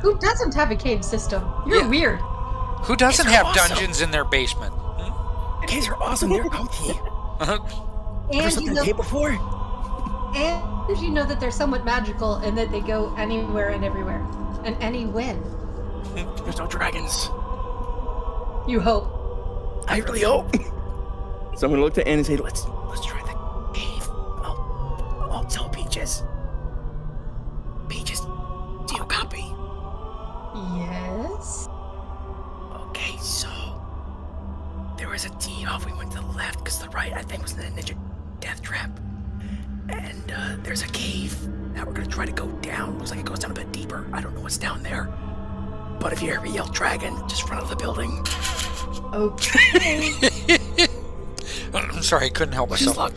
Who doesn't have a cave system? You're weird. Who doesn't have dungeons in their basement? Caves are awesome. They're comfy. Ever slept in a cave before? And you know that they're somewhat magical and that they go anywhere and everywhere. And any when. There's no dragons. You hope. I really hope. So I'm gonna look to Anne and say, let's try the cave. I'll tell Peaches. Peaches, do you copy? Yes. Okay, so there was a tee off. We went to the left because the right, I think, was in the ninja death trap. And there's a cave that we're gonna try to go down. Looks like it goes down a bit deeper. I don't know what's down there. But if you hear me yell dragon, just run out of the building. Okay. I'm sorry, I couldn't help myself. No,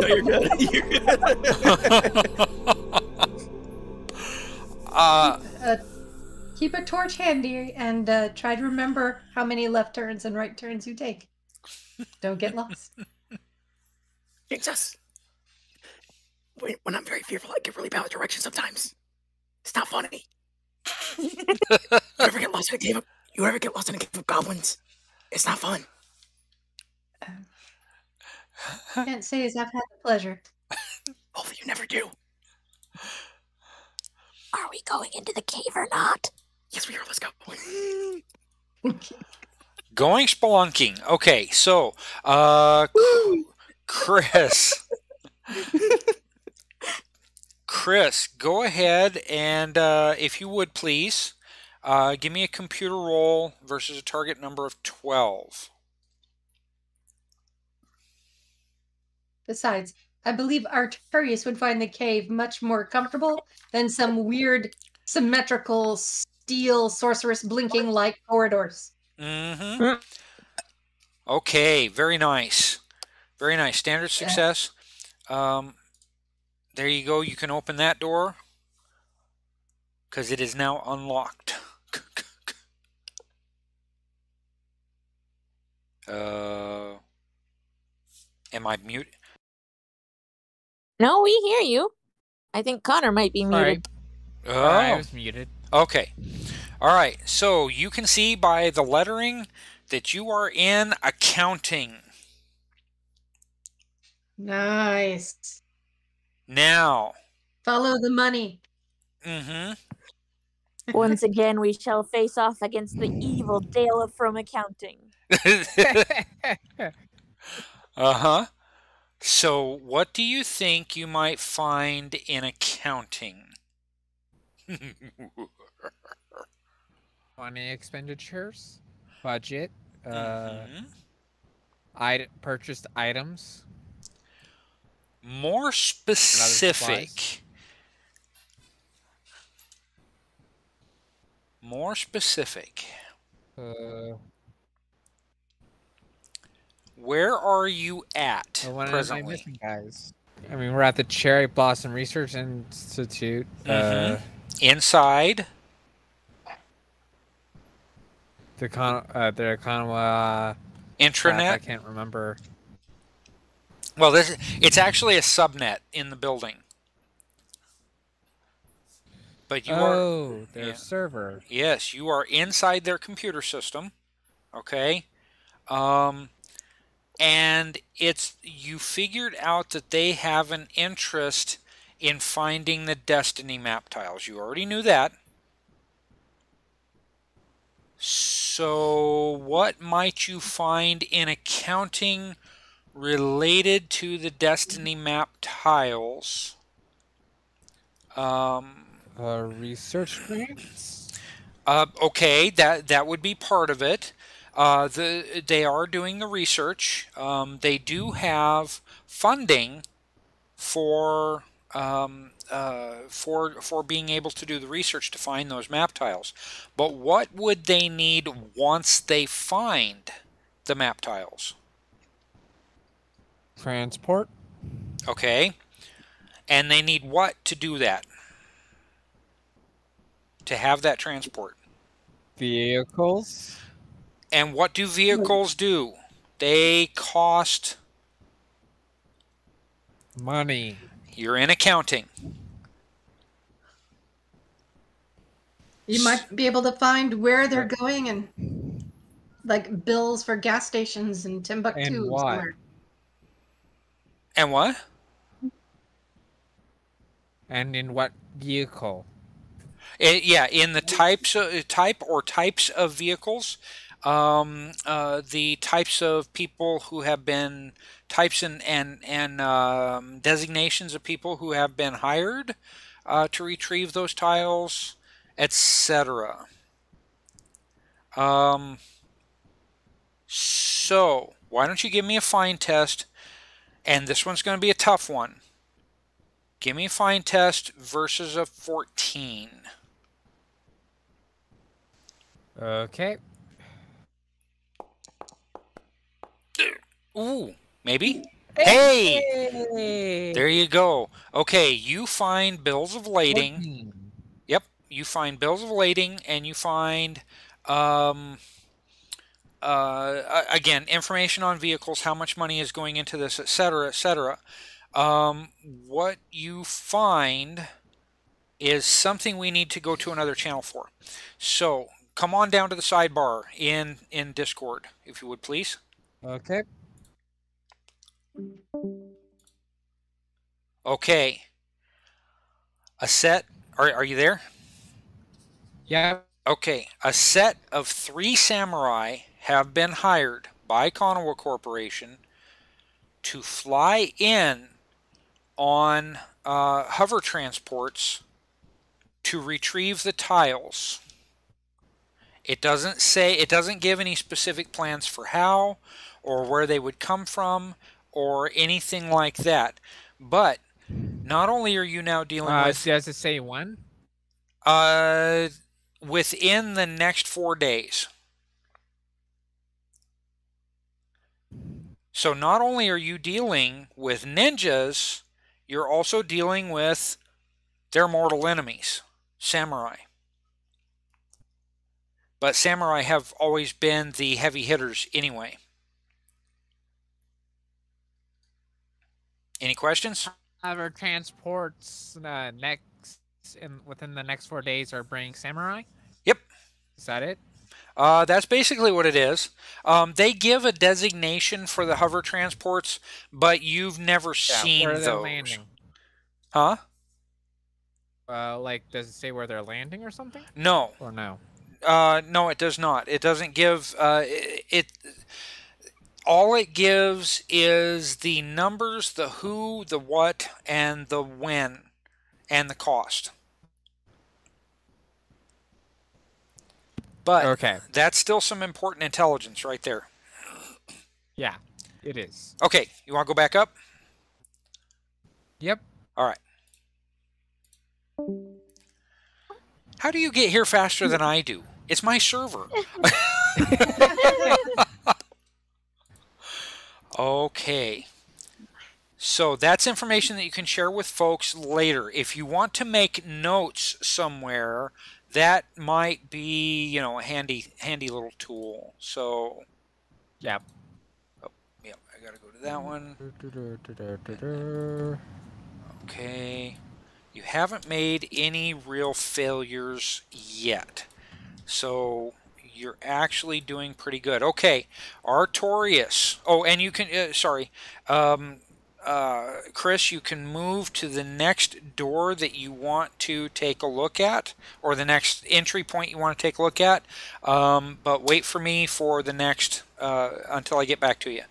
you're good. You're good. Keep a torch handy and try to remember how many left turns and right turns you take. Don't get lost. Jesus. When I'm very fearful, I get really bad with directions sometimes. It's not funny. You ever get lost in a cave of goblins? It's not fun. Can't say as I've had the pleasure. Hopefully you never do. Are we going into the cave or not? Yes, we are. Let's go. Going spelunking. Okay, so, Chris. Chris, go ahead and, if you would please, give me a computer roll versus a target number of 12. Besides, I believe Artorius would find the cave much more comfortable than some weird symmetrical steel sorceress blinking light corridors. Mm-hmm. Okay, very nice. Very nice. Standard success. There you go. You can open that door because it is now unlocked. Am I muted? No, we hear you. I think Connor might be muted. Oh, I was muted. Okay. All right. So you can see by the lettering that you are in accounting. Nice. Now. Follow the money. Mm-hmm. Once again, we shall face off against the evil Dale from accounting. Uh-huh. So, what do you think you might find in accounting? Money expenditures, budget, Mm-hmm. purchased items. More specific. More specific. Where are you at presently? Am I missing, guys? I mean, we're at the Cherry Blossom Research Institute. Inside the Kanawa intranet. I can't remember. Well, it's actually a subnet in the building. But you are their server. Yes, you are inside their computer system. Okay. And you figured out that they have an interest in finding the destiny map tiles. You already knew that. So what might you find in accounting related to the destiny map tiles? Research grants? Okay, that would be part of it. They are doing the research. They do have funding for being able to do the research to find those map tiles. But what would they need once they find the map tiles? Transport. Okay. And they need what to do that? To have that transport? Vehicles. And what do vehicles do? They cost money. You're in accounting. You might be able to find where they're going and like bills for gas stations in Timbuktu And what? somewhere. And what? And in what vehicle? Yeah, in the types of vehicles, the types of people who have been types and designations of people who have been hired to retrieve those tiles, etc. So why don't you give me a find test? And this one's going to be a tough one. Give me a find test versus a 14. Okay. Ooh, maybe? Hey! Hey! There you go. Okay, you find bills of lading. 14. Yep, you find bills of lading, and you find, again, information on vehicles, how much money is going into this, etc., etc. What you find is something we need to go to another channel for. So, come on down to the sidebar in Discord, if you would, please. Okay. Okay. A set. Are you there? Yeah. Okay. A set of 3 samurai have been hired by Kanawa Corporation to fly in on hover transports to retrieve the tiles. It doesn't give any specific plans for how or where they would come from or anything like that. But not only are you now dealing with... Does it say when? Within the next 4 days. So not only are you dealing with ninjas, you're also dealing with their mortal enemies, samurai. But samurai have always been the heavy hitters anyway. Any questions? Hover transports within the next 4 days are bringing samurai? Yep. Is that it? That's basically what it is. They give a designation for the hover transports, but you've never seen where those. they're landing. Huh? Like, does it say where they're landing or something? No. Or no? No, it does not. It doesn't give all it gives is the numbers, the who, the what, and the when, and the cost. But okay, that's still some important intelligence right there. Yeah, it is. Okay, you want to go back up? Yep. All right. How do you get here faster than I do? It's my server. Okay. So that's information that you can share with folks later. If you want to make notes somewhere, that might be, a handy little tool. So, Yep. Oh, yeah, I gotta go to that one. Okay. You haven't made any real failures yet. So you're actually doing pretty good. Okay, Artorius. Oh, and you can, Chris, you can move to the next door that you want to take a look at, or the next entry point you want to take a look at. But wait for me for the next, until I get back to you.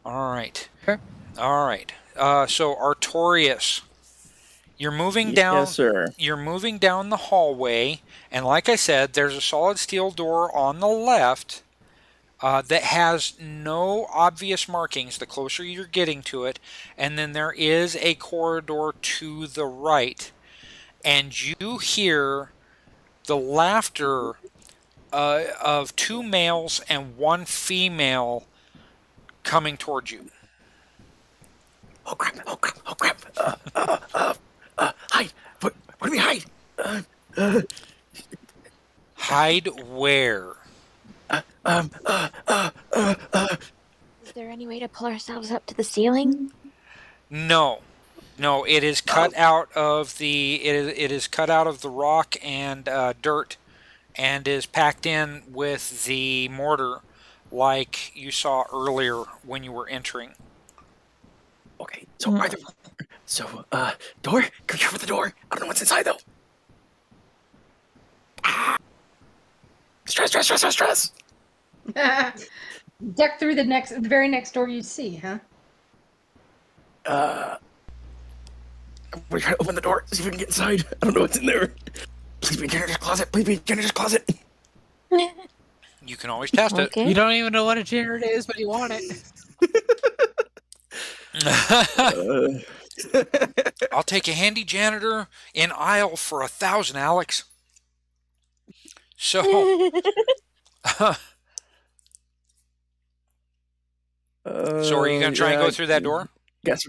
All right. Okay. All right. So Artorius, you're moving down. Yes, sir. You're moving down the hallway, and like I said, there's a solid steel door on the left that has no obvious markings the closer you're getting to it, and then there is a corridor to the right, and you hear the laughter of 2 males and 1 female coming towards you. Oh crap! Oh crap! Oh crap! Hide! Where do we hide? Hide where? Is there any way to pull ourselves up to the ceiling? No, No, it is cut out of the it is cut out of the rock and dirt, and is packed in with the mortar, like you saw earlier when you were entering. Okay, so door? Go here for the door. I don't know what's inside though. Ah! Stress. Duck through the very next door you see, huh? We're trying to open the door, see if we can get inside. I don't know what's in there. Please be in janitor's closet. Please be in janitor's closet. You can always test it. Okay. You don't even know what a janitor is, but you want it. I'll take a handy janitor in aisle for 1,000, Alex. So, so are you going to try and go through that door? Guess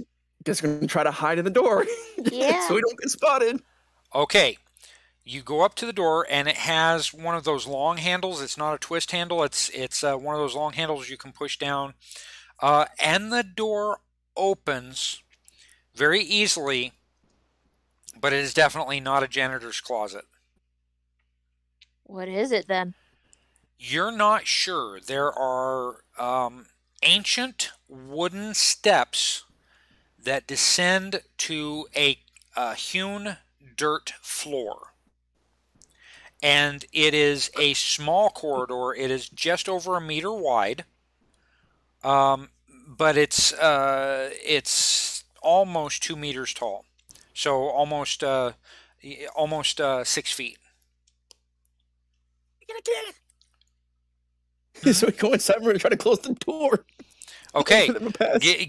we're going to try to hide in the door. Yeah. So we don't get spotted. Okay. You go up to the door, and it has one of those long handles. It's not a twist handle. It's one of those long handles you can push down. And the door opens very easily, but it is definitely not a janitor's closet. What is it then? You're not sure. There are ancient wooden steps that descend to a hewn dirt floor. And it is a small corridor. It is just over 1 meter wide. But it's almost 2 meters tall. So almost 6 feet. So we go inside and we're going to try to close the door. Okay,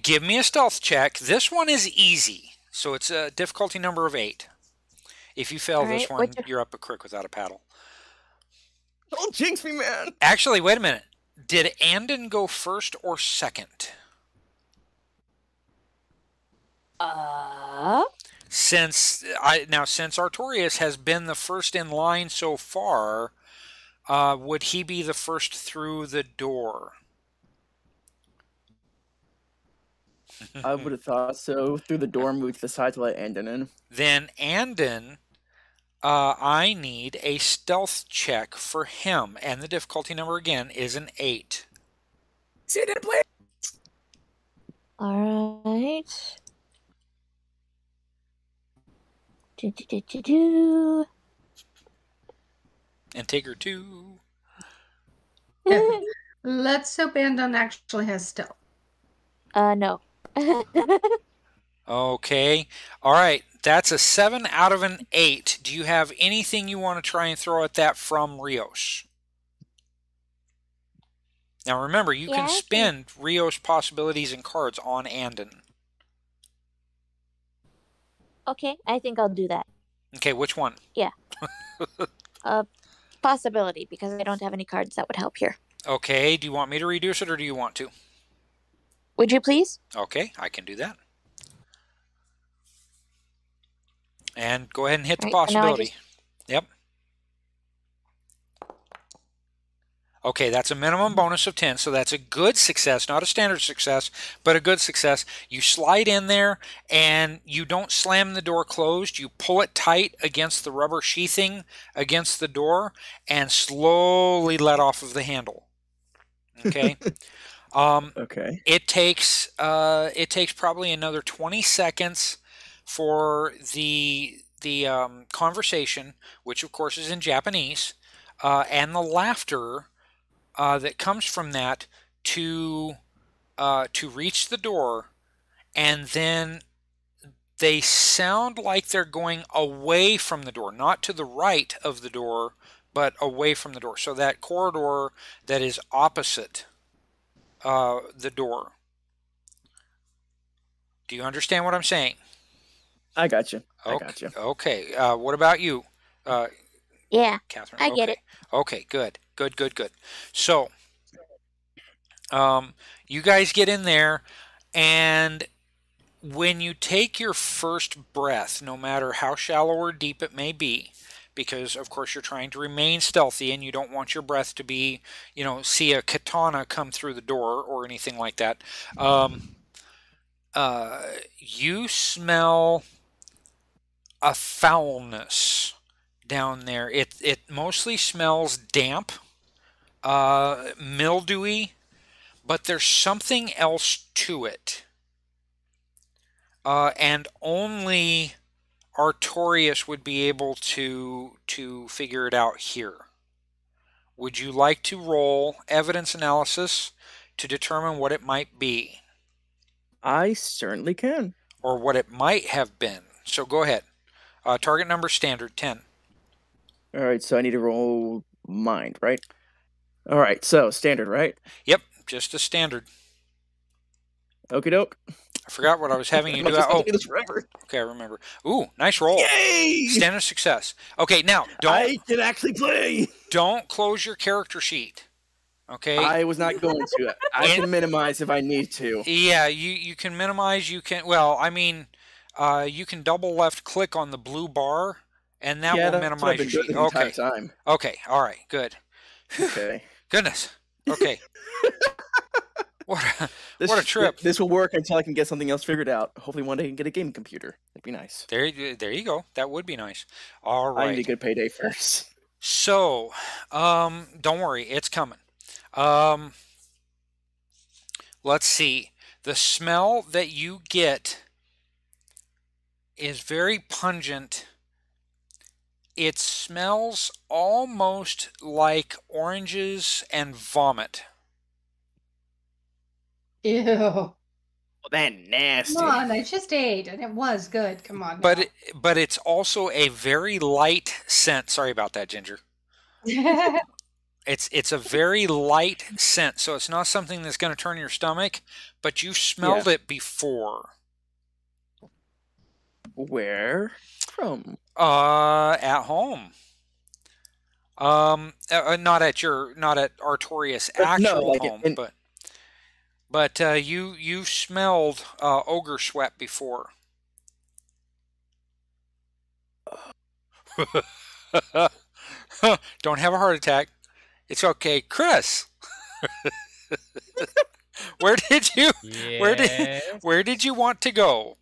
give me a stealth check. This one is easy, so it's a difficulty number of 8. If you fail this one, you're up a creek without a paddle. Don't jinx me, man. Actually, wait a minute. Did Andon go first or second? Since Artorius has been the first in line so far, would he be the first through the door? I would have thought so. Through the door, move to the side to let Andon in. Then Andon, I need a stealth check for him, and the difficulty number again is an 8. See, I didn't play. All right. And Tigger 2. Let's hope Andon actually has stealth. No. Okay. All right. That's a 7 out of an 8. Do you have anything you want to try and throw at that from Rios? Now remember, you can spend Rios possibilities and cards on Andon. Okay, I think I'll do that. Okay, which one? Yeah. Possibility, because I don't have any cards that would help here. Okay, do you want me to reduce it or do you want to? Would you please? Okay, I can do that. And go ahead and hit the possibility. Yep. Okay, that's a minimum bonus of 10, so that's a good success, not a standard success, but a good success. You slide in there, and you don't slam the door closed. You pull it tight against the rubber sheathing against the door, and slowly let off of the handle. Okay? Okay. It takes probably another 20 seconds for the conversation, which of course is in Japanese, and the laughter that comes from that to reach the door, and then they sound like they're going away from the door, not to the right of the door, but away from the door. So that corridor that is opposite the door. Do you understand what I'm saying? I got you. Okay. I got you. Okay. What about you? Yeah, Catherine. I get it. Okay, good. So, you guys get in there, and when you take your first breath, no matter how shallow or deep it may be, because of course you're trying to remain stealthy and you don't want your breath to be, see a katana come through the door or anything like that. you smell a foulness down there. It mostly smells damp, mildewy, but there's something else to it. And only Artorius would be able to figure it out here. Would you like to roll evidence analysis to determine what it might be? I certainly can. Or what it might have been. So go ahead. Target number standard, 10. All right, so I need to roll mind, right? All right, so standard, right? Yep, just a standard. Okie doke. I forgot what I was having you do. Oh, this forever. Okay, I remember. Ooh, nice roll. Yay! Standard success. Okay, now I can actually play. Don't close your character sheet. Okay. I was not going to. I can minimize if I need to. Yeah, you can minimize. You can. Well, I mean, you can double left click on the blue bar, and that will minimize your sheet. Okay. Time. Okay. All right. Good. Okay. Goodness. Okay. What a trip. This will work until I can get something else figured out. Hopefully one day I can get a game computer. That'd be nice. There you go. That would be nice. All right. I need a good payday first. So, don't worry. It's coming. Let's see. The smell that you get is very pungent. It smells almost like oranges and vomit. Ew. Well, that nasty. Come on, I just ate and it was good. Come on. But it's also a very light scent. Sorry about that, Ginger. It's a very light scent, so it's not something that's going to turn your stomach, but you smelled it before. Where from? At home. Not at Artorius' actual home, but you smelled ogre sweat before. Don't have a heart attack. It's okay, Chris. Where did you want to go?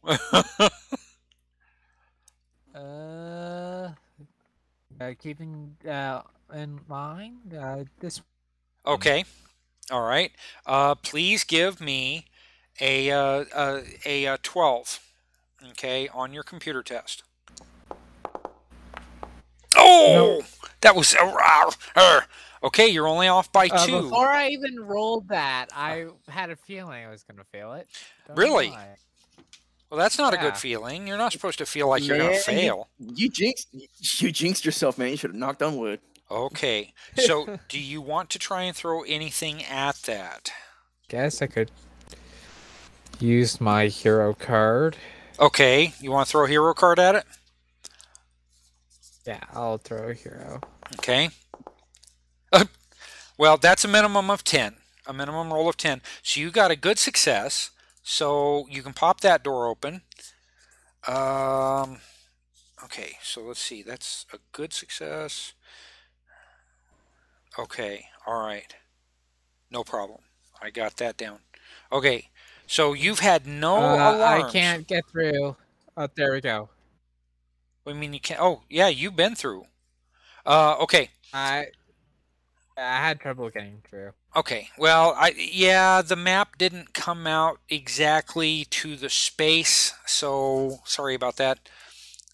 Keeping in mind this. Okay, all right. Please give me a 12. Okay, on your computer test. Oh, nope. That was okay. You're only off by 2. Before I even rolled that, I had a feeling I was going to fail it. Really? Well, that's not a good feeling. You're not supposed to feel like you're going to fail. You jinxed yourself, man. You should have knocked on wood. Okay. So, do you want to try and throw anything at that? Guess I could use my hero card. Okay. You want to throw a hero card at it? Yeah, I'll throw a hero. Okay. Well, that's a minimum of 10. A minimum roll of 10. So you got a good success. So you can pop that door open. Okay, so let's see. That's a good success. Okay, all right. No problem. I got that down. Okay, so you've had no alarms. I can't get through. Oh, there we go. What do you mean you can't? Oh, yeah, you've been through. Okay. I had trouble getting through. Okay, well, the map didn't come out exactly to the space, so sorry about that.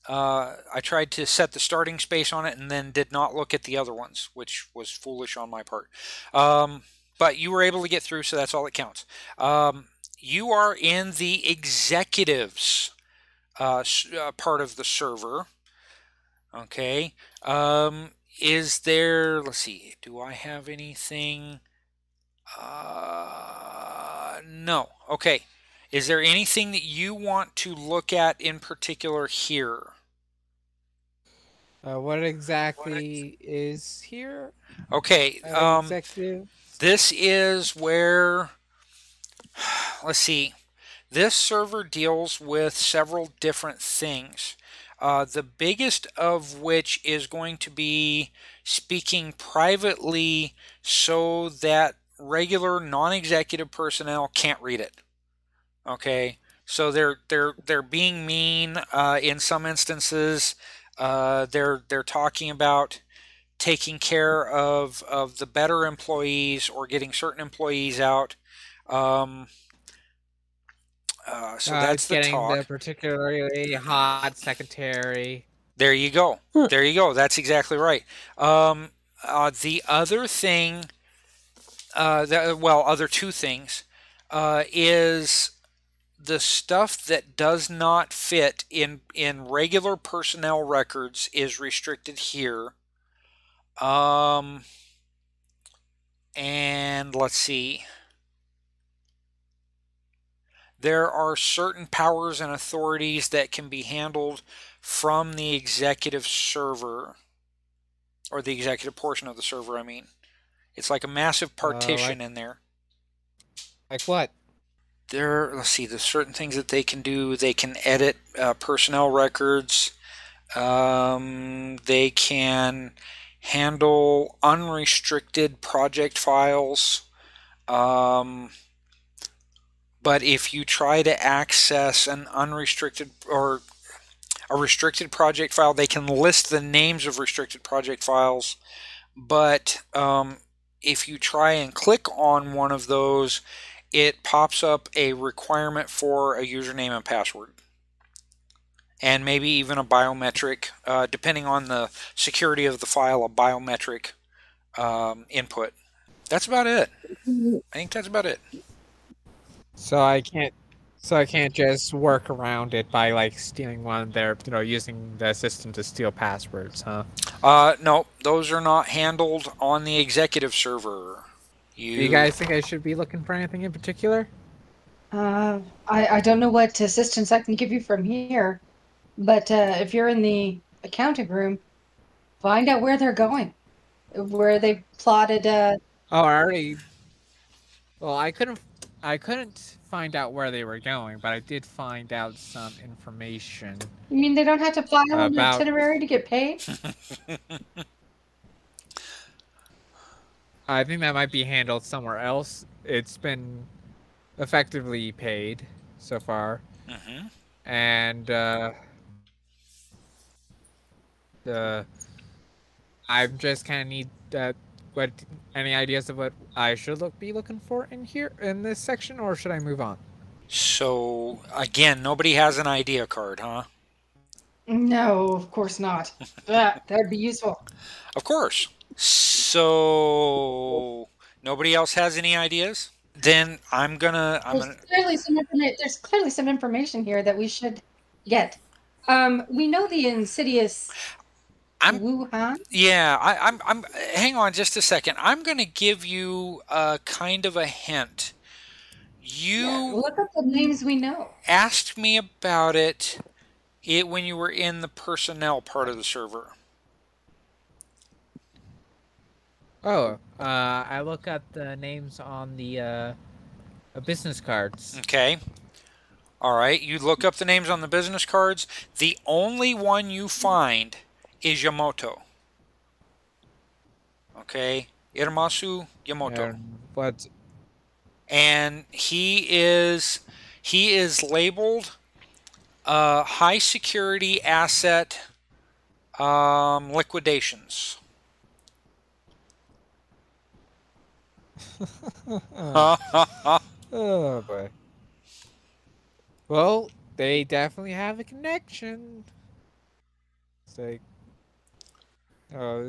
I tried to set the starting space on it and then did not look at the other ones, which was foolish on my part. But you were able to get through, so that's all that counts. You are in the executives part of the server. Okay. Is there, let's see, do I have anything? No. Okay. Is there anything that you want to look at in particular here? What exactly is here? Okay. This is where, let's see, this server deals with several different things. The biggest of which is going to be speaking privately so that regular non-executive personnel can't read it. Okay, So they're being mean in some instances. They're talking about taking care of the better employees or getting certain employees out. So that's the Getting the talk. particularly hot secretary. There you go. There you go. That's exactly right. The other thing, other two things, is the stuff that does not fit in regular personnel records is restricted here. And let's see. There are certain powers and authorities that can be handled from the executive server, or the executive portion of the server, I mean. It's like a massive partition in there. Like what? Let's see, there's certain things that they can do. They can edit personnel records. They can handle unrestricted project files. But if you try to access an unrestricted or a restricted project file, they can list the names of restricted project files. But if you try and click on one of those, it pops up a requirement for a username and password. And maybe even a biometric, depending on the security of the file, a biometric input. That's about it. I think that's about it. So I can't just work around it by like stealing one of their, using the system to steal passwords, huh? No, those are not handled on the executive server. Do you guys think I should be looking for anything in particular? I don't know what assistance I can give you from here, but if you're in the accounting room, find out where they're going, where they plotted. Oh, I already. Well, I couldn't find out where they were going, but I did find out some information. You mean they don't have to file an itinerary to get paid? I think that might be handled somewhere else. It's been effectively paid so far. Mm-hmm. And I'm just kind of need any ideas of what I should be looking for in here in this section, or should I move on? So again, nobody has an idea card, huh? No, of course not. That'd be useful. Of course. So nobody else has any ideas? Then There's clearly some information here that we should get. We know the insidious Wuhan. Yeah, I'm. Hang on, just a second. I'm going to give you kind of a hint. Look at the names we know. Asked me about it when you were in the personnel part of the server. Oh, I look at the names on the business cards. Okay. All right, you look up the names on the business cards. The only one you find is Yamato. Okay, Iramasu Yamato. And he is labeled high security asset liquidations. Oh boy. Well, they definitely have a connection. It's like no,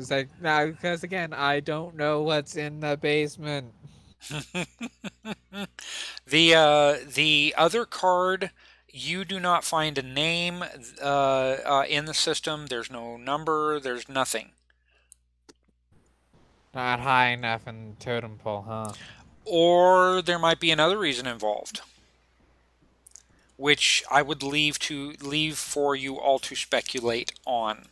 because again, I don't know what's in the basement. The other card, you do not find a name in the system. There's no number. There's nothing. Not high enough in totem pole, huh? Or there might be another reason involved, which I would leave for you all to speculate on.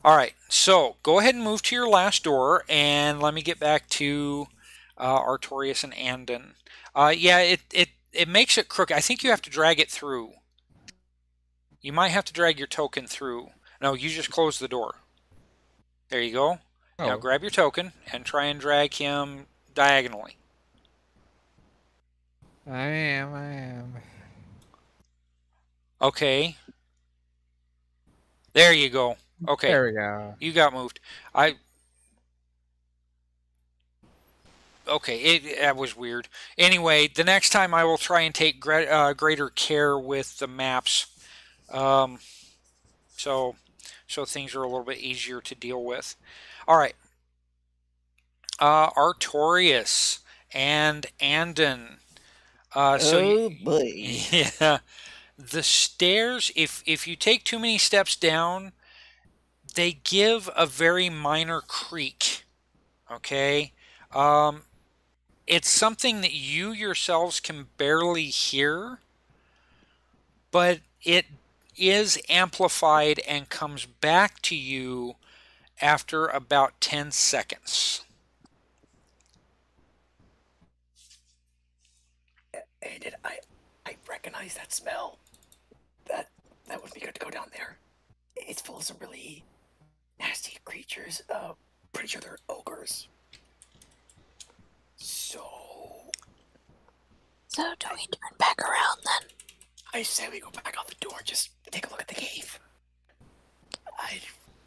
All right, so go ahead and move to your last door, and let me get back to Artorius and Andon. Yeah, it makes it crooked. I think you have to drag it through. You might have to drag your token through. No, you just close the door. There you go. Oh. Now grab your token and try and drag him diagonally. I am. Okay. There you go. Okay. There we go. You got moved. Okay, that was weird. Anyway, the next time I will try and take greater care with the maps, so things are a little bit easier to deal with. All right, Artorius and Andon. Oh boy. Yeah, the stairs. If you take too many steps down, they give a very minor creak. Okay. It's something that you yourselves can barely hear, but it is amplified and comes back to you after about 10 seconds. And I recognize that smell. That would be good to go down there. It's full of some really nasty creatures. Pretty sure they're ogres. So do we turn back around then? I say we go back out the door and just take a look at the cave. I'm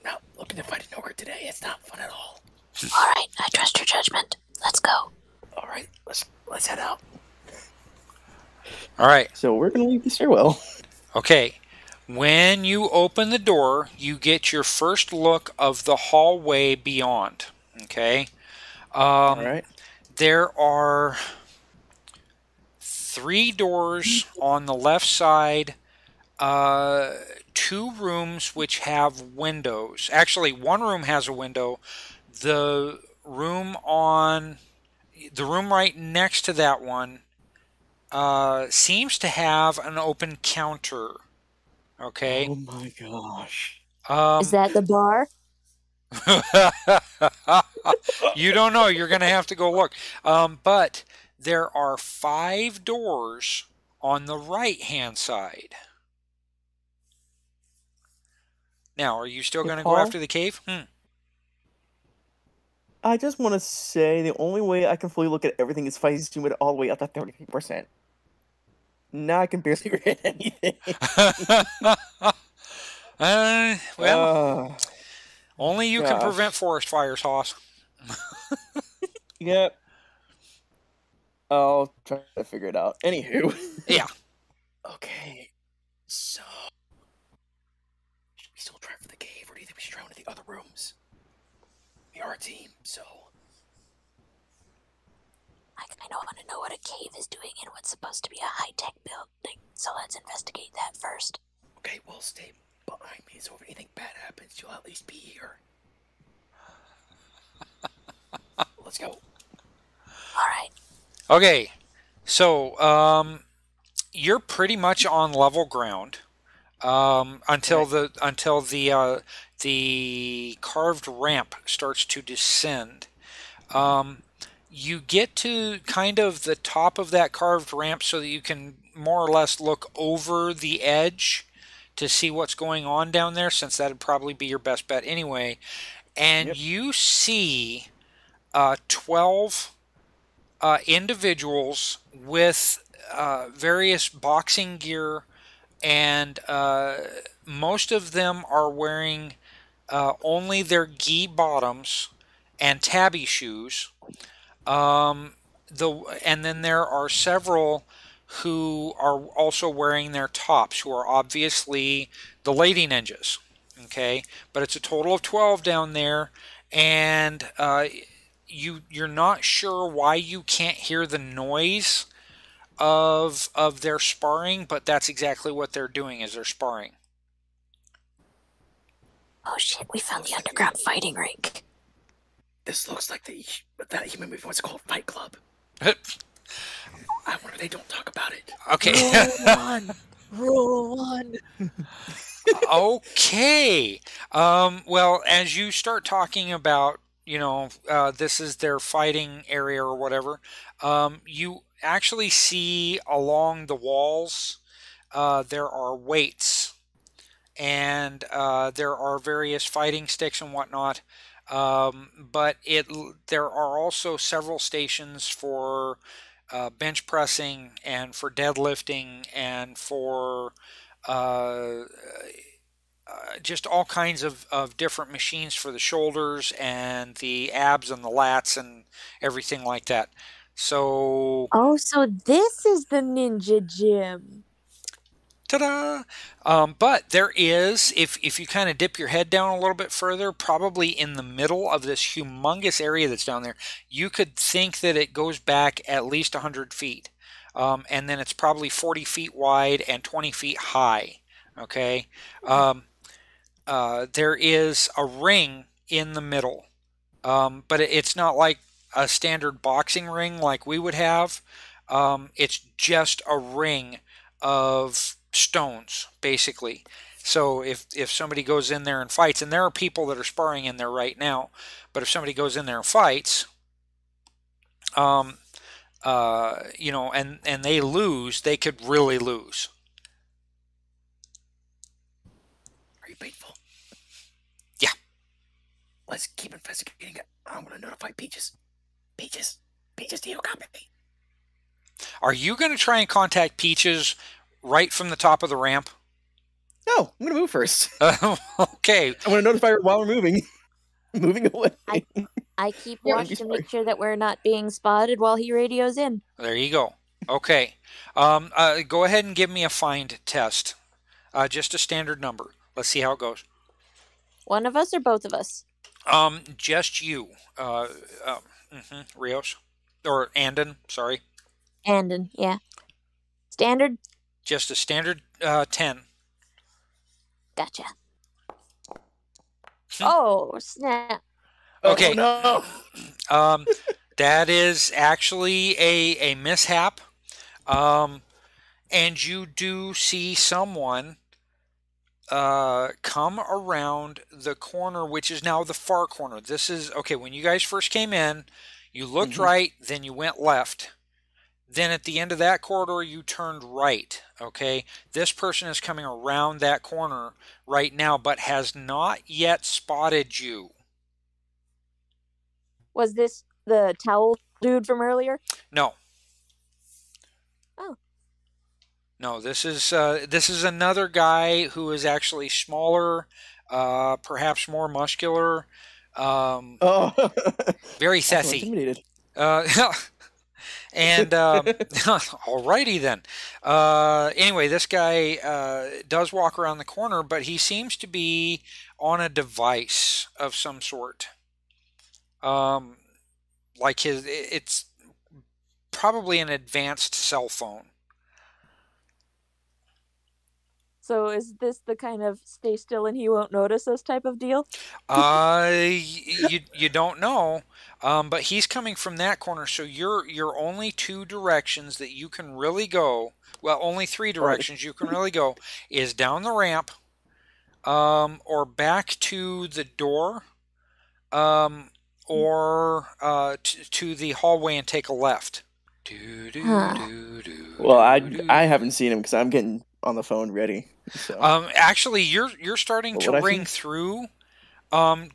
not looking to fight an ogre today. It's not fun at all. Alright, I trust your judgment. Let's go. Alright, let's head out. All right. So we're gonna leave the stairwell. Okay. When you open the door, you get your first look of the hallway beyond. Okay. All right. There are 3 doors on the left side, 2 rooms which have windows. Actually, 1 room has a window. The room right next to that one seems to have an open counter. Okay. Oh my gosh. Is that the bar? You don't know. You're going to have to go look. But there are 5 doors on the right-hand side. Now, are you still going to go after the cave? I just want to say the only way I can fully look at everything is if I zoom it all the way up to 33%. Now I can barely read anything. Well, only you can prevent forest fires, Hoss. Yep. I'll try to figure it out. Anywho. Yeah. Okay, so should we still try for the cave, or do you think we should try one of the other rooms? We are a team, so I kind of want to know what a cave is doing in what's supposed to be a high-tech building, so let's investigate that first. okay, we'll stay behind me, so if anything bad happens, you'll at least be here. Let's go. Alright. Okay. So, you're pretty much on level ground until the carved ramp starts to descend. You get to kind of the top of that carved ramp so that you can more or less look over the edge to see what's going on down there, since that'd probably be your best bet anyway. And you see 12 individuals with various boxing gear, and most of them are wearing only their gi bottoms and tabby shoes. And then there are several who are also wearing their tops, who are obviously the lady ninjas. Okay, but it's a total of 12 down there, and you're not sure why you can't hear the noise of their sparring, but that's exactly what they're doing, is they're sparring. Oh shit, we found the underground fighting rink. This looks like that human movie wants to call Fight Club. I wonder if they don't talk about it. Okay. Rule 1. Okay. Well, as you start talking about, this is their fighting area or whatever, you actually see along the walls there are weights, and there are various fighting sticks and whatnot. But there are also several stations for bench pressing and for deadlifting and for just all kinds of different machines for the shoulders and the abs and the lats and everything like that. So, Oh, so this is the ninja gym. ta-da! But there is, if you kind of dip your head down a little bit further, probably in the middle of this humongous area that's down there, you could think that it goes back at least 100 feet. And then it's probably 40 feet wide and 20 feet high. Okay? There is a ring in the middle, but it's not like a standard boxing ring like we would have. It's just a ring of stones, basically. So if somebody goes in there and fights, and there are people that are sparring in there right now, but if somebody goes in there and fights, you know, and they lose, they could really lose. Are you painful? Yeah. Let's keep investigating it. I'm gonna notify Peaches. Peaches, do you copy me? Are you going to try and contact Peaches right from the top of the ramp? No, I'm gonna move first. Okay. I'm gonna notify her while we're moving. Moving away. I keep Yeah, watch be to smart. make sure that we're not being spotted while he radios in. There you go. Okay. Go ahead and give me a find test. Just a standard number. Let's see how it goes. One of us or both of us? Just you. Rios. Or Andon, sorry. Andon, yeah. Standard? Just a standard 10. Gotcha. Oh, snap. Okay. Oh, no. That is actually a mishap. And you do see someone come around the corner, which is now the far corner. This is, okay, when you guys first came in, you looked right, then you went left. Then at the end of that corridor, you turned right, okay? This person is coming around that corner right now, but has not yet spotted you. Was this the towel dude from earlier? No. Oh. No, this is another guy who is actually smaller, perhaps more muscular, Oh. very I feel sassy. intimidated. And alrighty then. Anyway, this guy does walk around the corner, but he seems to be on a device of some sort. Like it's probably an advanced cell phone. So is this the kind of stay still and he won't notice us type of deal? You don't know, but he's coming from that corner, so you're only two directions that you can really go. Well, only three directions you can really go is down the ramp, or back to the door, or to the hallway and take a left. Well, I haven't seen him because I'm getting on the phone ready. So. Actually, you're starting to ring through,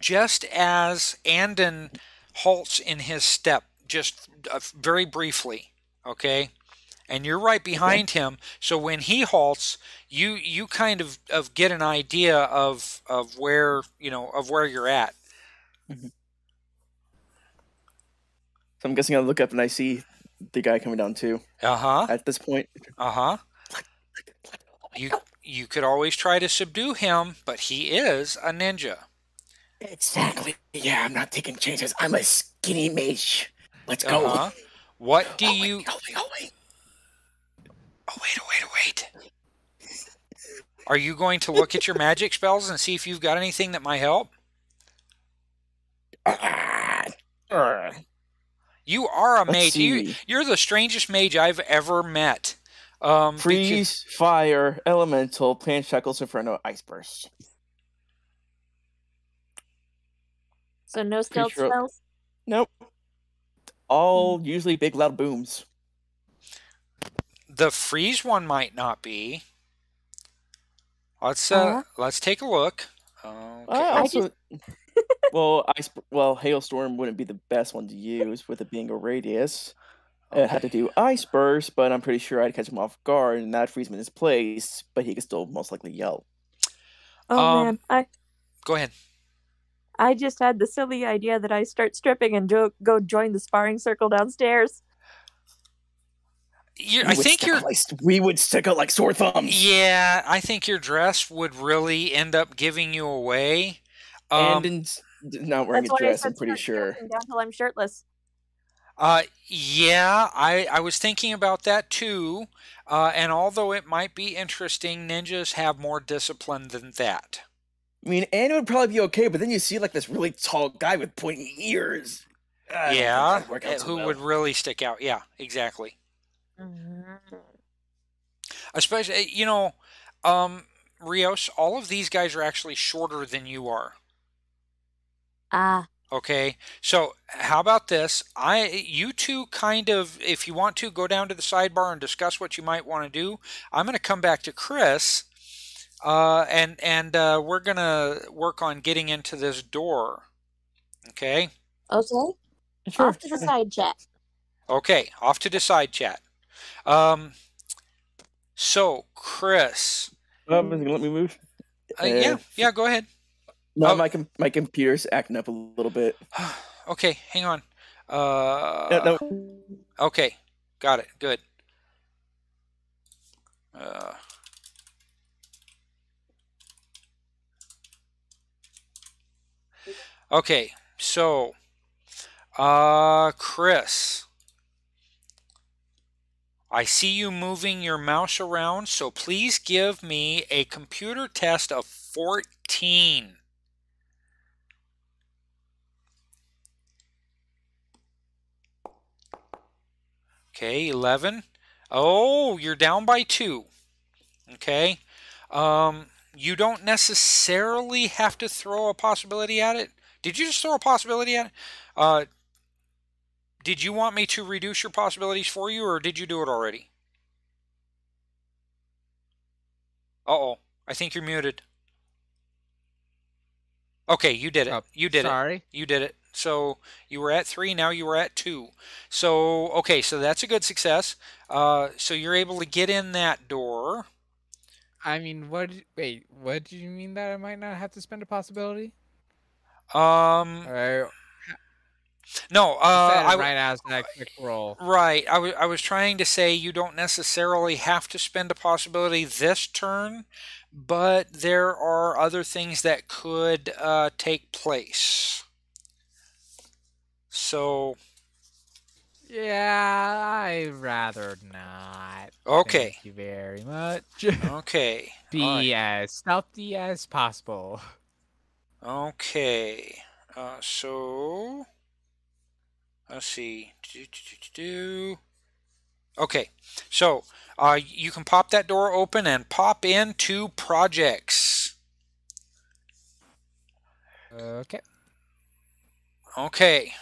just as Andon halts in his step, just very briefly, okay? And you're right behind him, so when he halts, you kind of get an idea of where you're at. So I'm guessing I look up and I see the guy coming down too. At this point. You could always try to subdue him, but he is a ninja. Exactly. Yeah, I'm not taking chances. I'm a skinny mage. Let's go. What do you... Wait. Oh, wait. Are you going to look at your magic spells and see if you've got anything that might help? You are a mage. You're the strangest mage I've ever met. Freeze, fire, elemental, plant shackles, inferno, ice burst. So no stealth spells? Nope. All usually big loud booms. The freeze one might not be. Let's take a look. Okay. Well, hailstorm wouldn't be the best one to use with it being a radius. Had to do Ice Burst, but I'm pretty sure I'd catch him off guard and not freeze him in his place, but he could still most likely yell. Oh man, Go ahead. I just had the silly idea that I start stripping and go join the sparring circle downstairs. I think we would stick out like sore thumbs. Yeah, I think your dress would really end up giving you away. Andon's not wearing That's a why dress, I I'm pretty sure. Down till I'm shirtless. Yeah, I was thinking about that too. And although it might be interesting, ninjas have more discipline than that. I mean, Andon would probably be okay, but then you see like this really tall guy with pointy ears. Yeah, who would really stick out? Yeah, exactly. Especially, you know, Rios, all of these guys are actually shorter than you are. Okay, so how about this? You two kind of, if you want to, go down to the sidebar and discuss what you might want to do. I'm going to come back to Chris, and we're going to work on getting into this door. Okay? Okay. Sure. Off to the side chat. Okay, off to the side chat. So, Chris. Let me move. Yeah, go ahead. No, my computer's acting up a little bit. Okay, hang on. No. Okay, got it. Good. Okay, so, Chris, I see you moving your mouse around, so please give me a computer test of 14. Okay, 11. Oh, you're down by 2. Okay. You don't necessarily have to throw a possibility at it. Did you just throw a possibility at it? Did you want me to reduce your possibilities for you, or did you do it already? Uh-oh. I think you're muted. Okay, you did it. Oh, you did sorry. it. You did it. So you were at 3, now you were at 2. So, okay, so that's a good success. So you're able to get in that door. I mean, what do you mean that I might not have to spend a possibility? No, right as that quick roll. Right, I was trying to say you don't necessarily have to spend a possibility this turn, but there are other things that could take place. So, yeah, I'd rather not. Okay. Thank you very much. Okay. Be as stealthy as possible. Okay. So, let's see. Okay. So, you can pop that door open and pop into projects. Okay. Okay.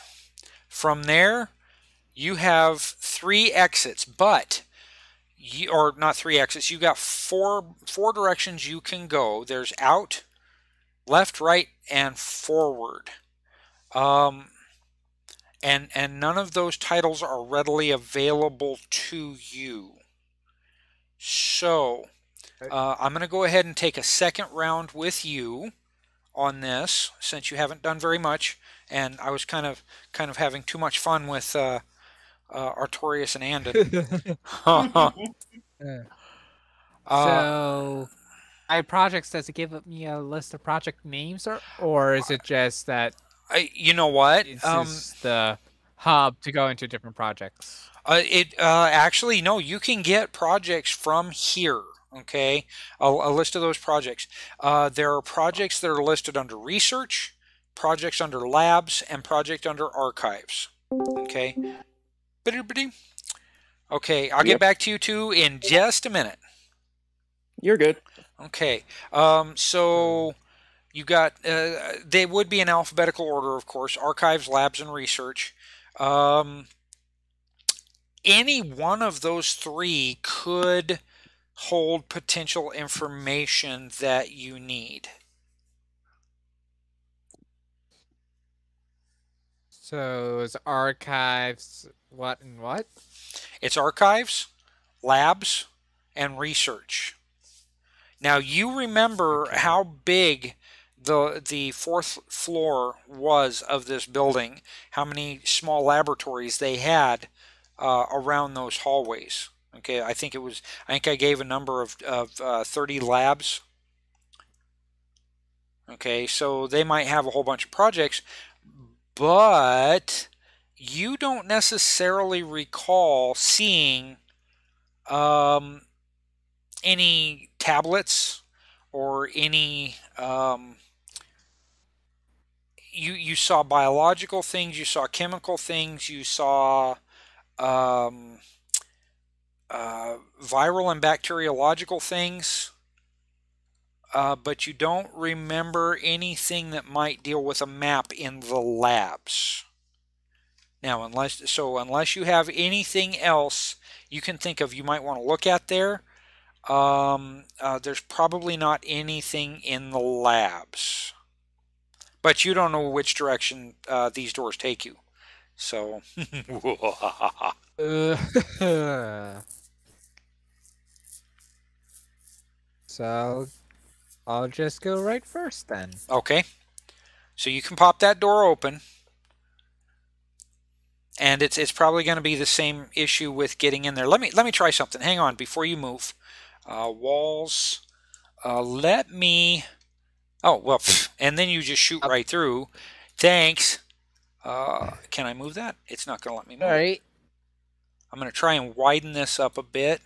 From there, you have 3 exits, but or not 3 exits. You got four directions you can go. There's out, left, right, and forward. And none of those titles are readily available to you. So I'm going to go ahead and take a second round with you on this, since you haven't done very much, and I was kind of having too much fun with Artorius and Andon. So, my projects, does it give me a list of project names, or is it just that? You know what? It's just the hub to go into different projects. Actually, no. You can get projects from here. Okay, a list of those projects. There are projects that are listed under research, projects under labs, and project under archives. Okay. Okay, I'll get back to you two in just a minute. You're good. Okay. So you got they would be in alphabetical order, of course. Archives, labs, and research. Any one of those 3 could hold potential information that you need. So it's archives, what and what? It's archives, labs, and research. Now you remember Okay. how big the fourth floor was of this building, how many small laboratories they had around those hallways. Okay, I think I gave a number of 30 labs. Okay, so they might have a whole bunch of projects, but you don't necessarily recall seeing any tablets or any you saw biological things, you saw chemical things, you saw um, viral and bacteriological things, but you don't remember anything that might deal with a map in the labs. Now, unless you have anything else you can think of you might want to look at there, there's probably not anything in the labs. But you don't know which direction these doors take you. So, So I'll just go right first then. okay. So you can pop that door open. And it's probably going to be the same issue with getting in there. Let me try something. Hang on before you move. Walls. Let me. Oh well, and then you just shoot right through. Thanks. Can I move that? It's not going to let me move. All right. I'm going to try and widen this up a bit.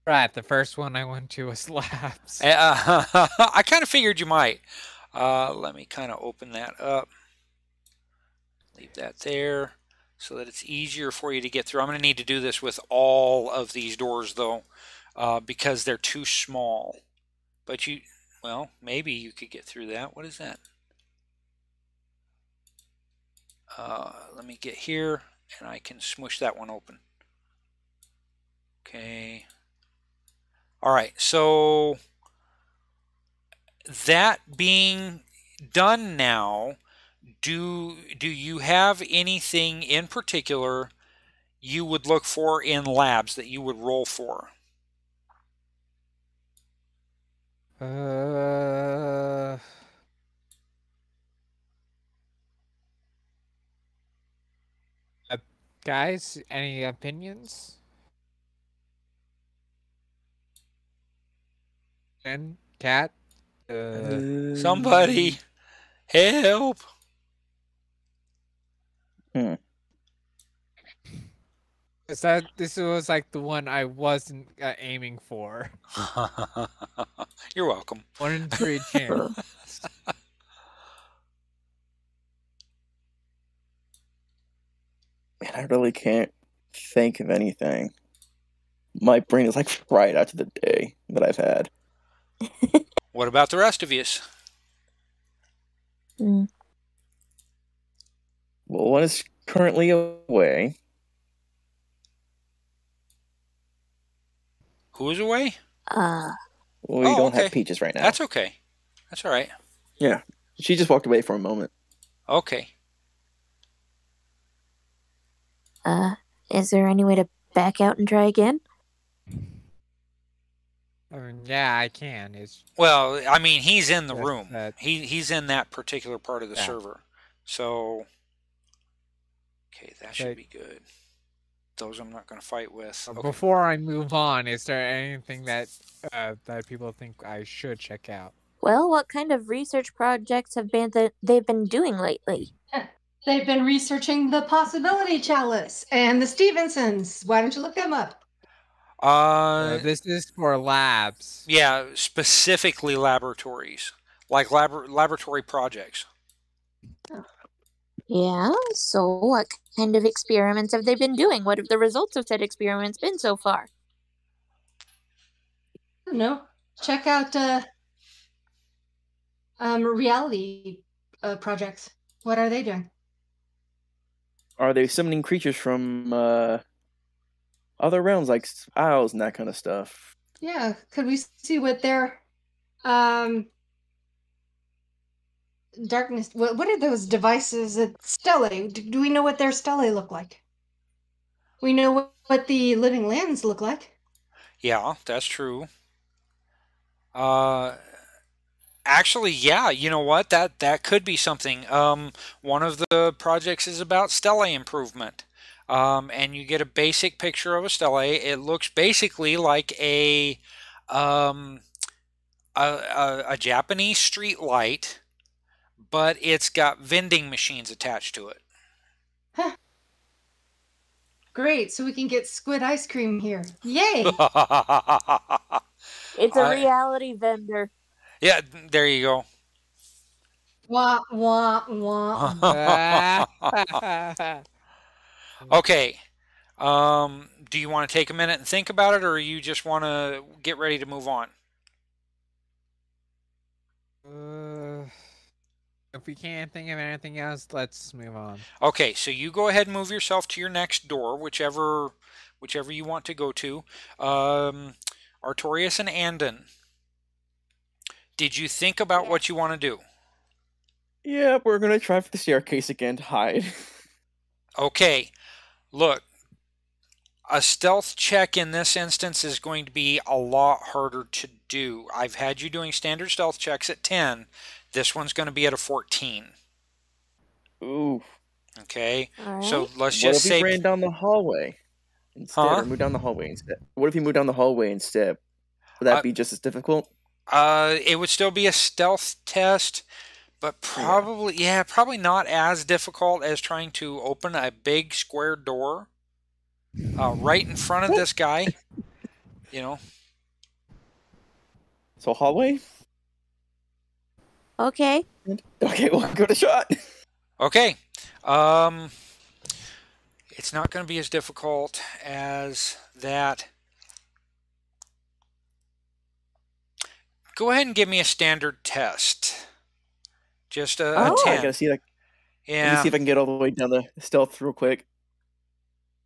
Right, the first one I went to was labs. I kind of figured you might. Let me kind of open that up. Leave that there so that it's easier for you to get through. I'm going to need to do this with all of these doors, though, because they're too small. But well, maybe you could get through that. What is that? Let me get here, and I can smush that one open. Okay. All right, so that being done now, do you have anything in particular you would look for in labs that you would roll for? Guys, any opinions? And cat? Somebody help! This was like the one I wasn't aiming for. You're welcome. 1 in 3 chance. Man, I really can't think of anything. My brain is like fried after the day that I've had. What about the rest of you? Mm. Well, one is currently away. Who is away? We don't have Peaches right now. That's okay. That's all right. Yeah, she just walked away for a moment. Okay. Is there any way to back out and try again? Yeah, I can. Well, I mean, he's in the room. That. He's in that particular part of the server. So, okay, that should be good. Those I'm not going to fight with. Okay. Before I move on, is there anything that that people think I should check out? Well, what kind of research projects they've been doing lately? They've been researching the possibility chalice and the Stevensons. Why don't you look them up? This is for labs. Yeah, specifically laboratories, like laboratory projects. Yeah, so what kind of experiments have they been doing? What have the results of said experiments been so far? I don't know. Check out reality projects. What are they doing? Are they summoning creatures from other realms like owls and that kind of stuff? Yeah, could we see what their darkness. What are those devices at stelae? Do we know what their stelae look like? We know what the living lands look like. Yeah, that's true. Uh, Actually, yeah, you know what? That could be something. One of the projects is about stele improvement. And you get a basic picture of a stele. It looks basically like um, a Japanese street light, but it's got vending machines attached to it. Huh. Great, so we can get squid ice cream here. Yay! It's a reality vendor. Yeah, there you go. Wah, wah, wah. Okay. Do you want to take a minute and think about it, or you just want to get ready to move on? If we can't think of anything else, let's move on. Okay, so you go ahead and move yourself to your next door, whichever you want to go to. Artorius and Andon, did you think about what you want to do? Yeah, we're gonna try for the staircase again to hide. Okay, look, a stealth check in this instance is going to be a lot harder to do. I've had you doing standard stealth checks at 10. This one's going to be at a 14. Ooh. Okay, All so right. let's What just if he say... ran down the hallway instead, Huh? or moved down the hallway instead? What if he moved down the hallway instead? Would that be just as difficult? It would still be a stealth test, but probably, yeah, probably not as difficult as trying to open a big square door right in front of this guy. You know. So hallway? Okay. Okay, well, give it a shot. Okay. It's not going to be as difficult as that. Go ahead and give me a standard test. Just a 10. I gotta see that. Yeah. Let me see if I can get all the way down the stealth real quick.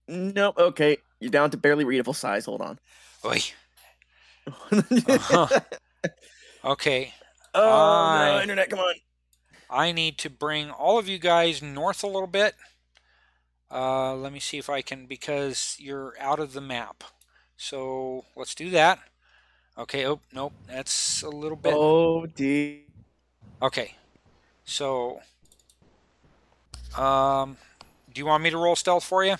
Nope. Okay, you're down to barely readable size. Hold on. Oy. Okay. Oh no, internet! Come on. I need to bring all of you guys north a little bit. Let me see if I can, because you're out of the map. So let's do that. Okay. Oh, nope. That's a little bit. Oh, D. Okay. So, do you want me to roll stealth for you?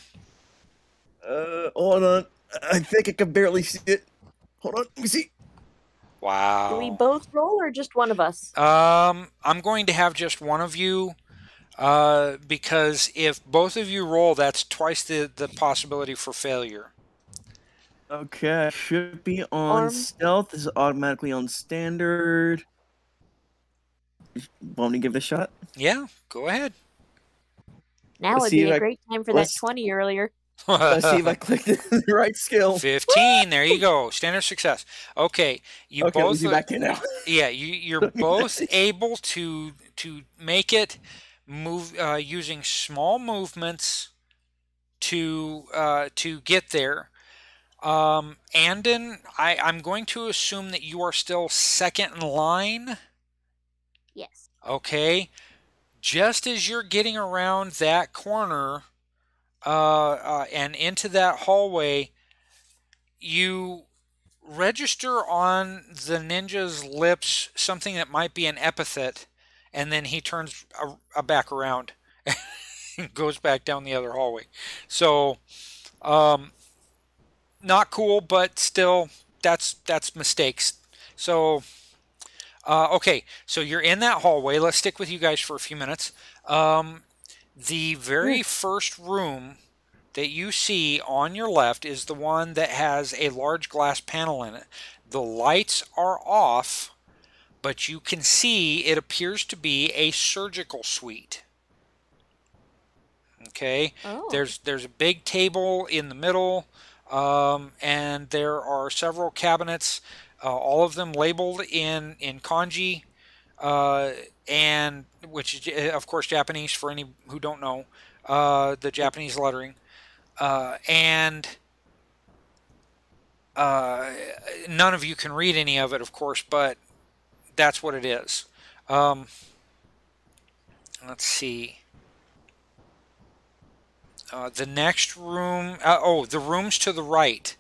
Hold on. I think I can barely see it. Hold on. Let me see. Wow. Do we both roll or just one of us? I'm going to have just one of you, because if both of you roll, that's twice the possibility for failure. Okay, I should be on stealth. This is automatically on standard. Want me to give it a shot? Yeah, go ahead. Now would be a great time for that 20 earlier. Let's see if I clicked the right skill. 15. There you go. Standard success. Okay, you okay, both. Back in now. Yeah, you're both able to make it move using small movements to get there. Andon, I'm going to assume that you are still second in line. Yes. Okay. Just as you're getting around that corner and into that hallway, you register on the ninja's lips something that might be an epithet, and then he turns back around and goes back down the other hallway. So, not cool, but still, that's mistakes. So, okay, so you're in that hallway. Let's stick with you guys for a few minutes. The very first room that you see on your left is the one that has a large glass panel in it. The lights are off, but you can see it appears to be a surgical suite. Okay, there's a big table in the middle, and there are several cabinets, all of them labeled in kanji, and which is of course Japanese for any who don't know the Japanese lettering, and none of you can read any of it, of course, but that's what it is. let's see. The next room, oh, the room's to the right.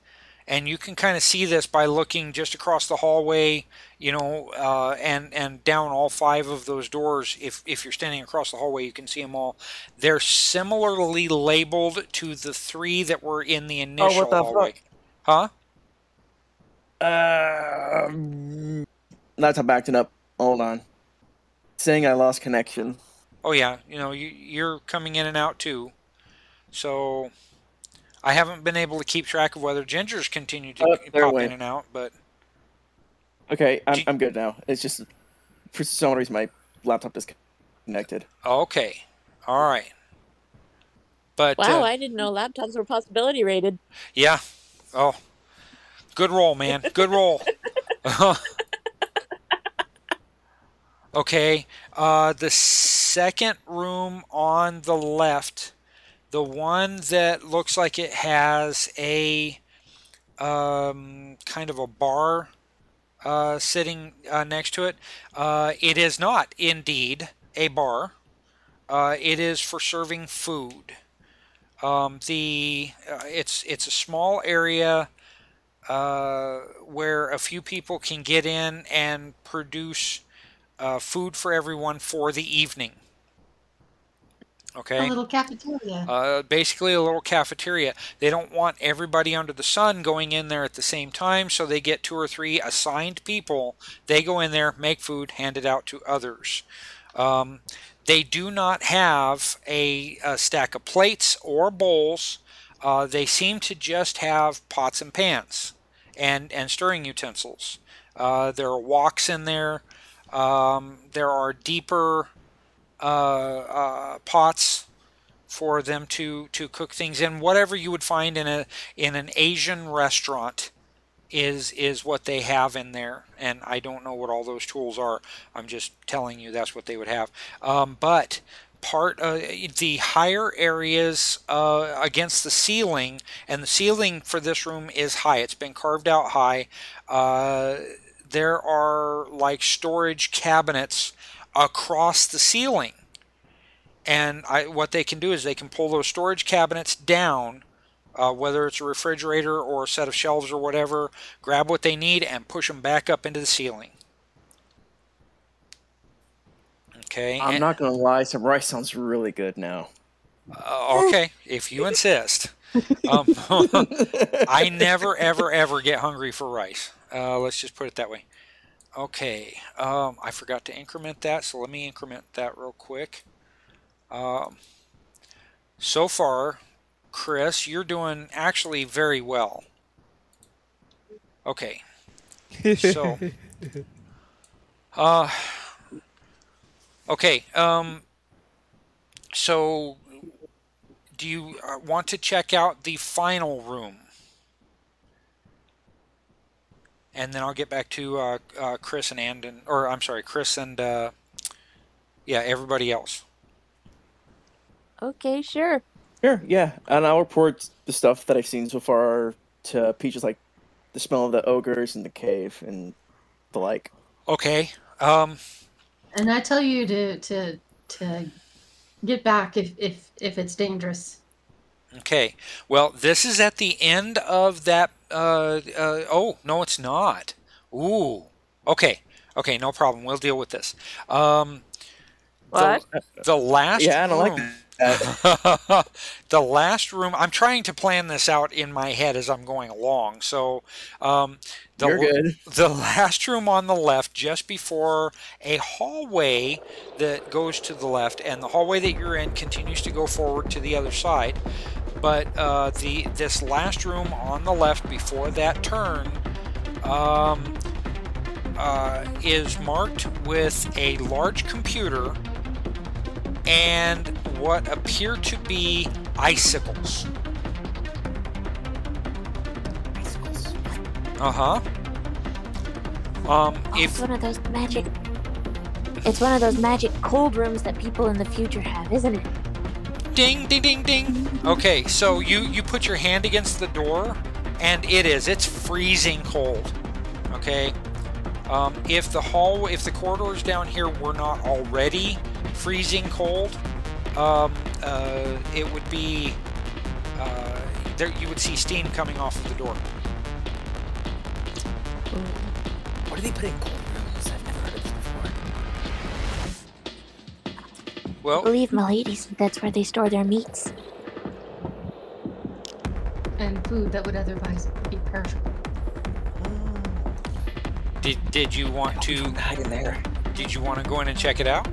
And you can kind of see this by looking just across the hallway, you know, and down all 5 of those doors. If you're standing across the hallway, you can see them all. They're similarly labeled to the 3 that were in the initial what the hallway. fuck? Huh? Laptop acting up. Hold on. Saying I lost connection. Oh yeah, you know, you're coming in and out too. So I haven't been able to keep track of whether Ginger's continued to pop in and out, but okay, I'm good now. It's just for some reason my laptop disconnected. Okay, all right. But wow, I didn't know laptops were possibility rated. Yeah. Oh, good roll, man. Good roll. Okay, the second room on the left, the one that looks like it has a kind of a bar sitting next to it, it is not indeed a bar. It is for serving food. It's a small area where a few people can get in and produce food for everyone for the evening. Okay. A little cafeteria. Basically a little cafeteria. They don't want everybody under the sun going in there at the same time, so they get 2 or 3 assigned people. They go in there, make food, hand it out to others. They do not have a stack of plates or bowls. They seem to just have pots and pans and stirring utensils. There are woks in there. There are deeper pots for them to cook things in. Whatever you would find in an Asian restaurant is what they have in there. And I don't know what all those tools are. I'm just telling you that's what they would have. But part of the higher areas against the ceiling, and the ceiling for this room is high. It's been carved out high. There are like storage cabinets across the ceiling, and what they can do is they can pull those storage cabinets down, whether it's a refrigerator or a set of shelves or whatever, grab what they need and push them back up into the ceiling. Okay. I'm not gonna lie, some rice sounds really good now. Okay, if you insist. I never ever get hungry for rice. Let's just put it that way. Okay, I forgot to increment that, so let me increment that real quick. So far, Chris, you're doing actually very well. Okay, so, okay, so do you want to check out the final room? And then I'll get back to Chris and Andon, or I'm sorry, Chris and yeah, everybody else. Okay, sure. Sure, yeah, and I'll report the stuff that I've seen so far to Peaches, like the smell of the ogres in the cave and the like. Okay. And I tell you to get back if it's dangerous. Okay. Well, this is at the end of that. Oh no, it's not. Ooh. Okay. Okay, no problem. We'll deal with this. What? The last Yeah, I don't room. like that. The last room. I'm trying to plan this out in my head as I'm going along. So, You're good. The last room on the left, just before a hallway that goes to the left, and the hallway that you're in continues to go forward to the other side. But this last room on the left before that turn is marked with a large computer and what appear to be icicles. Icicles? Uh-huh. It's one of those magic. It's one of those magic cold rooms that people in the future have, isn't it? Ding, ding, ding, ding. Okay, so you put your hand against the door, and it's freezing cold. Okay. If the corridors down here were not already freezing cold, it would be there. You would see steam coming off of the door. What do they put in cold rooms? I've never heard of this before. Well, I believe my ladies, that's where they store their meats. And food that would otherwise be perishable. did you want to hide in there? Did you want to go in and check it out?